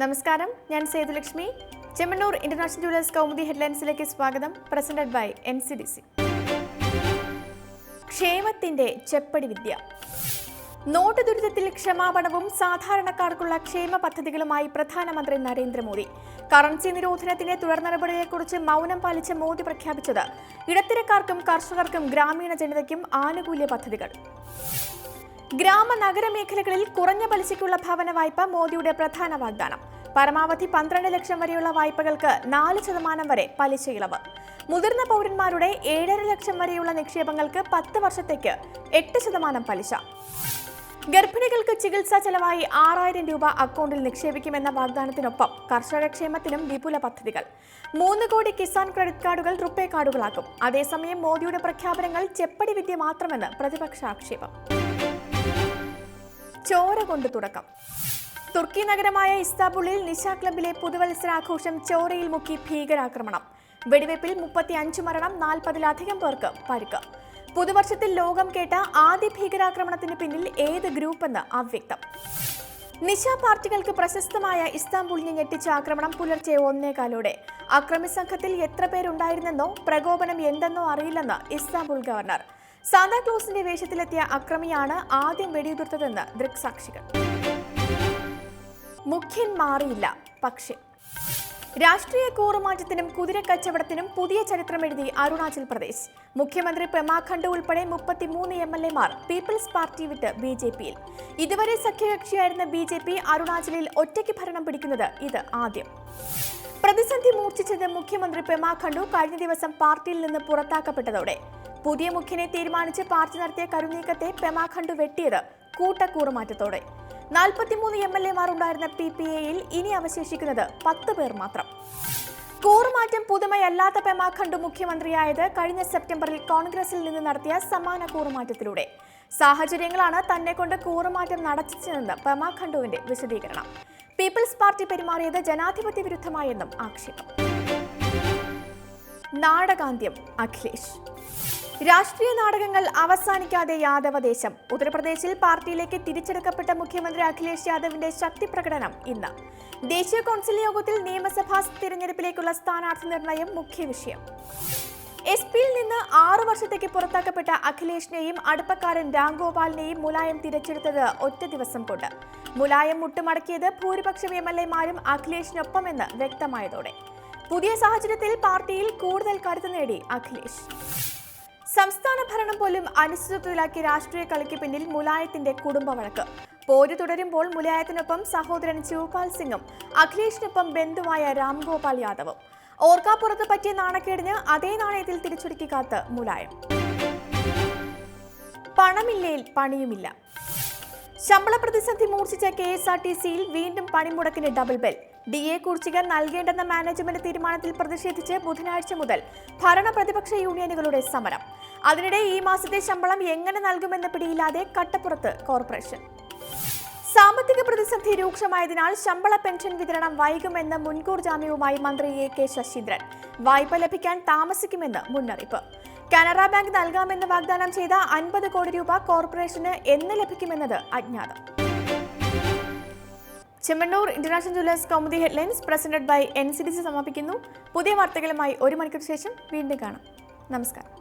നമസ്കാരം, ഞാൻ Sethulakshmi. Chemmanur international jewellers Kaumudi ഹെഡ്ലൈൻസിലേക്ക് സ്വാഗതം. Presented by NCDC. ക്ഷേമത്തിന്റെ ചെപ്പടി വിദ്യ. നോട്ട് ദുരിതത്തിൽ ക്ഷമാപണവും സാധാരണക്കാർക്കുള്ള ക്ഷേമ പദ്ധതികളുമായി പ്രധാനമന്ത്രി നരേന്ദ്രമോദി. കറൻസി നിരോധനത്തിന്റെ തുടർ നടപടിയെക്കുറിച്ച് മൗനം പാലിച്ച മോദി പ്രഖ്യാപിച്ചത് ഇടത്തരക്കാർക്കും കർഷകർക്കും ഗ്രാമീണ ജനതയ്ക്കും ആനുകൂല്യ പദ്ധതികൾ. ഗ്രാമ നഗര മേഖലകളിൽ കുറഞ്ഞ പലിശയ്ക്കുള്ള ഭവന വായ്പ മോദിയുടെ പ്രധാന വാഗ്ദാനം. പരമാവധി 12 ലക്ഷം വരെയുള്ള വായ്പകൾക്ക് 4% വരെ പലിശ ഇളവ്. മുതിർന്ന പൗരന്മാരുടെ 7.5 ലക്ഷം വരെയുള്ള നിക്ഷേപങ്ങൾക്ക് 10 വർഷത്തേക്ക് 8% പലിശ. ഗർഭിണികൾക്ക് ചികിത്സാ ചെലവായി 6000 രൂപ അക്കൗണ്ടിൽ നിക്ഷേപിക്കുമെന്ന വാഗ്ദാനത്തിനൊപ്പം കർഷകക്ഷേമത്തിനും വിപുല പദ്ധതികൾ. 3 കോടി കിസാൻ ക്രെഡിറ്റ് കാർഡുകൾ റുപേ കാർഡുകളാക്കും. അതേസമയം മോദിയുടെ പ്രഖ്യാപനങ്ങൾ ചെപ്പടി വിദ്യ മാത്രമെന്ന് പ്രതിപക്ഷ ആക്ഷേപം. ചോര കൊണ്ട് തുടക്കം. തുർക്കി നഗരമായ ഇസ്താംബുളിൽ നിശ ക്ലബിലെ പുതുവത്സരാഘോഷം ചോരയിൽ മുക്കി ഭീകരാക്രമണം. വെടിവയ്പിൽ 35 മരണം, 40-ലധികം പേർക്ക് പരിക്ക്. പുതുവർഷത്തിൽ ലോകം കേട്ട ആദ്യ ഭീകരാക്രമണത്തിന് പിന്നിൽ ഏത് ഗ്രൂപ്പെന്ന് അവ്യക്തം. നിശ പാർട്ടികൾക്ക് പ്രശസ്തമായ ഇസ്താംബുളിനെ ഞെട്ടിച്ച ആക്രമണം പുലർച്ചെ 1:15. അക്രമി സംഘത്തിൽ എത്ര പേരുണ്ടായിരുന്നെന്നോ പ്രകോപനം എന്തെന്നോ അറിയില്ലെന്ന് ഇസ്താംബുൾ ഗവർണർ. സാന്താക്ലോസിന്റെ വേഷത്തിലെത്തിയ അക്രമിയാണ് ആദ്യം വെടിയുതിർത്തതെന്ന് ദൃക്സാക്ഷികൾ. മുഖ്യൻ മാറിയില്ല, പക്ഷേ രാഷ്ട്രീയ കൂറുമാറ്റത്തിനും കുതിരക്കച്ചവടത്തിനും പുതിയ ചരിത്രമെഴുതി അരുണാചൽ പ്രദേശ്. മുഖ്യമന്ത്രി പെമാ ഖണ്ഡു ഉൾപ്പെടെ 33 MLA-മാർ പീപ്പിൾസ് പാർട്ടി വിട്ട് BJP-യിൽ. ഇതുവരെ സഖ്യകക്ഷിയായിരുന്ന BJP അരുണാചലിൽ ഒറ്റയ്ക്ക് ഭരണം പിടിക്കുന്നത് ഇത് ആദ്യം. പ്രതിസന്ധി മൂർച്ഛിച്ചത് മുഖ്യമന്ത്രി പെമാ ഖണ്ഡു കഴിഞ്ഞ ദിവസം പാർട്ടിയിൽ നിന്ന് പുറത്താക്കപ്പെട്ടതോടെ. പുതിയ മുഖ്യനെ തീരുമാനിച്ച് പാർട്ടി നടത്തിയ കരുനീക്കത്തെ പെമാ ഖണ്ഡു വെട്ടിയത് കൂട്ടക്കൂറുമാറ്റത്തോടെ. 43 MLA-മാർ ഉണ്ടായിരുന്ന PPA-യിൽ ഇനി അവശേഷിക്കുന്നത് 10 പേർ മാത്രം. കൂറുമാറ്റം പുതുമയല്ലാത്ത പെമാ ഖണ്ഡു മുഖ്യമന്ത്രിയായത് കഴിഞ്ഞ സെപ്റ്റംബറിൽ കോൺഗ്രസിൽ നിന്ന് നടത്തിയ സമാന കൂറുമാറ്റത്തിലൂടെ. സാഹചര്യങ്ങളാണ് തന്നെ കൊണ്ട് കൂറുമാറ്റം നടത്തിച്ചതെന്ന് പെമാ ഖണ്ഡുവിന്റെ വിശദീകരണം. പീപ്പിൾസ് പാർട്ടി പെരുമാറിയത് ജനാധിപത്യ വിരുദ്ധമായെന്നും ആക്ഷേപം. നാടകാന്ത്യം അഖിലേഷ്. രാഷ്ട്രീയ നാടകങ്ങൾ അവസാനിക്കാതെ യാദവദേശം. ഉത്തർപ്രദേശിൽ പാർട്ടിയിലേക്ക് തിരിച്ചെടുക്കപ്പെട്ട മുഖ്യമന്ത്രി അഖിലേഷ് യാദവിന്റെ ശക്തി പ്രകടനം ഇന്ന്. ദേശീയ കൗൺസിൽ യോഗത്തിൽ നിയമസഭാ തിരഞ്ഞെടുപ്പിലേക്കുള്ള സ്ഥാനാർത്ഥി നിർണയം മുഖ്യ വിഷയം. SP-യിൽ നിന്ന് 6 വർഷത്തേക്ക് പുറത്താക്കപ്പെട്ട അഖിലേഷിനെയും അടുപ്പക്കാരൻ രാംഗോപാലിനെയും മുലായം തിരിച്ചെടുത്തത് ഒറ്റ ദിവസം കൊണ്ട്. മുലായം മുട്ടുമടക്കിയത് ഭൂരിപക്ഷം MLA-മാരും അഖിലേഷിനൊപ്പമെന്ന് വ്യക്തമായതോടെ. പുതിയ സാഹചര്യത്തിൽ പാർട്ടിയിൽ കൂടുതൽ കരുത്ത് നേടി അഖിലേഷ്. സംസ്ഥാന ഭരണം പോലും അനിശ്ചിതത്വത്തിലാക്കി രാഷ്ട്രീയ കളിക്ക് പിന്നിൽ മുലായത്തിന്റെ കുടുംബ വഴക്ക്. പോര് തുടരുമ്പോൾ മുലായത്തിനൊപ്പം സഹോദരൻ ശിവപാൽ സിംഗും അഖിലേഷിനൊപ്പം ബന്ധുവായ രാംഗോപാൽ യാദവും. ഓർക്കാപ്പുറത്ത് പറ്റിയ നാണക്കേടിന് അതേ നാണയത്തിൽ തിരിച്ചൊടുക്കി കാത്ത് മുലായം. പണമില്ലേൽ പണിയുമില്ല. ശമ്പള പ്രതിസന്ധി മൂർച്ഛിച്ച KSRTC-യിൽ വീണ്ടും പണിമുടക്കിന് ഡബിൾ ബെൽ. DA കുടിശ്ശിക നൽകേണ്ടെന്ന മാനേജ്മെന്റ് തീരുമാനത്തിൽ പ്രതിഷേധിച്ച് ബുധനാഴ്ച മുതൽ ഭരണ പ്രതിപക്ഷ യൂണിയനുകളുടെ സമരം. അതിനിടെ ഈ മാസത്തെ ശമ്പളം എങ്ങനെ നൽകുമെന്ന പിടിയില്ലാതെ കട്ടപ്പുറത്ത് കോർപ്പറേഷൻ. സാമ്പത്തിക പ്രതിസന്ധി രൂക്ഷമായതിനാൽ ശമ്പള പെൻഷൻ വിതരണം വൈകുമെന്ന മുൻകൂർ ജാമ്യവുമായി മന്ത്രി AK ശശീന്ദ്രൻ. വായ്പ ലഭിക്കാൻ താമസിക്കുമെന്ന് മുന്നറിയിപ്പ്. കാനറ ബാങ്ക് നൽകാമെന്ന് വാഗ്ദാനം ചെയ്ത 50 കോടി രൂപ കോർപ്പറേഷന് എന്ന് ലഭിക്കുമെന്നത് അജ്ഞാതം. Chemmanur international jewellers Kaumudi headlines presented by NCDC സമാപിക്കുന്നു. പുതിയ വാർത്തകളുമായി 1 മണിക്കൂർ ശേഷം വീണ്ടും കാണാം. നമസ്കാരം.